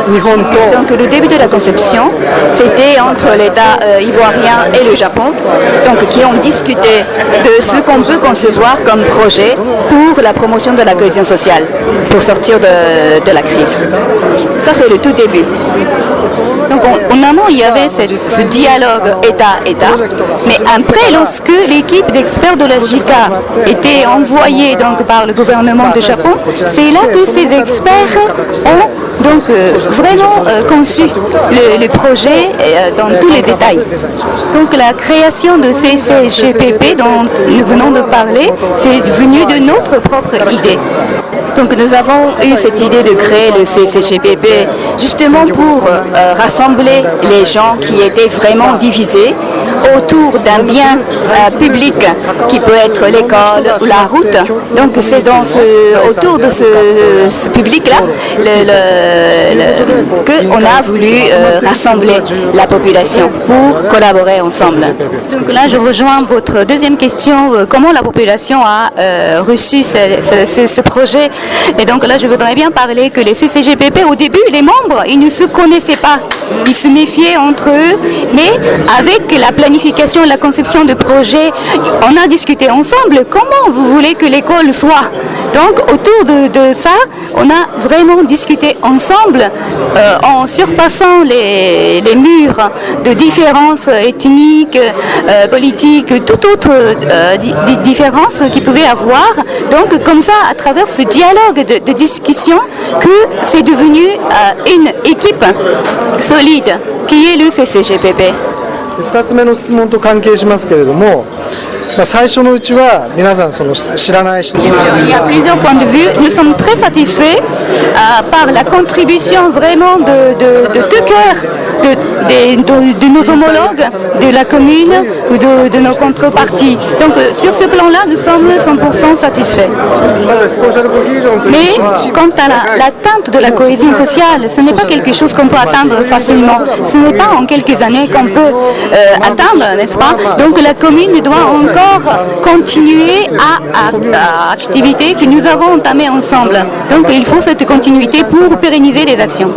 Donc le début de la conception, c'était entre l'État ivoirien et le Japon, donc qui ont discuté de ce qu'on peut concevoir comme projet pour la promotion de la cohésion sociale, pour sortir de la crise. Ça, c'est le tout début. Donc en amont, il y avait ce dialogue État-État, mais après, lorsque l'équipe d'experts de la JICA était envoyée donc, par le gouvernement du Japon, c'est là que ces experts ont donc, vraiment conçu le projet dans tous les détails. Donc la création de CCGPP dont nous venons de parler, c'est venu de notre propre idée. Donc nous avons eu cette idée de créer le CCGPP justement pour rassembler les gens qui étaient vraiment divisés autour d'un bien public qui peut être l'école ou la route. Donc c'est autour de ce public-là qu'on a voulu rassembler la population pour collaborer ensemble. Donc là je rejoins votre deuxième question, comment la population a reçu ce projet. Et donc là, je voudrais bien parler que les CCGPP, au début, les membres, ils ne se connaissaient pas. Ils se méfiaient entre eux. Mais avec la planification et la conception de projets, on a discuté ensemble comment vous voulez que l'école soit. Donc autour de ça, on a vraiment discuté ensemble en surpassant les murs de différences ethniques, politiques, toute autre différence qu'ils pouvaient avoir. Donc comme ça, à travers ce dialogue de discussion, que c'est devenu une équipe solide qui est le CCGPP. 2つ目の質問と関係しますけれども、最初のうちは皆さん知らない人です。Il y a plusieurs points de vue. Nous sommes très satisfaits par la contribution vraiment de tout cœur de nos homologues de la commune ou de nos contreparties. Donc sur ce plan-là, nous sommes 100% satisfaits. Mais quant à l'atteinte de la cohésion sociale, ce n'est pas quelque chose qu'on peut atteindre facilement. Ce n'est pas en quelques années qu'on peut atteindre, n'est-ce pas? Donc la commune doit encore continuer à activités que nous avons entamées ensemble. Donc il faut cette continuité pour pérenniser les actions.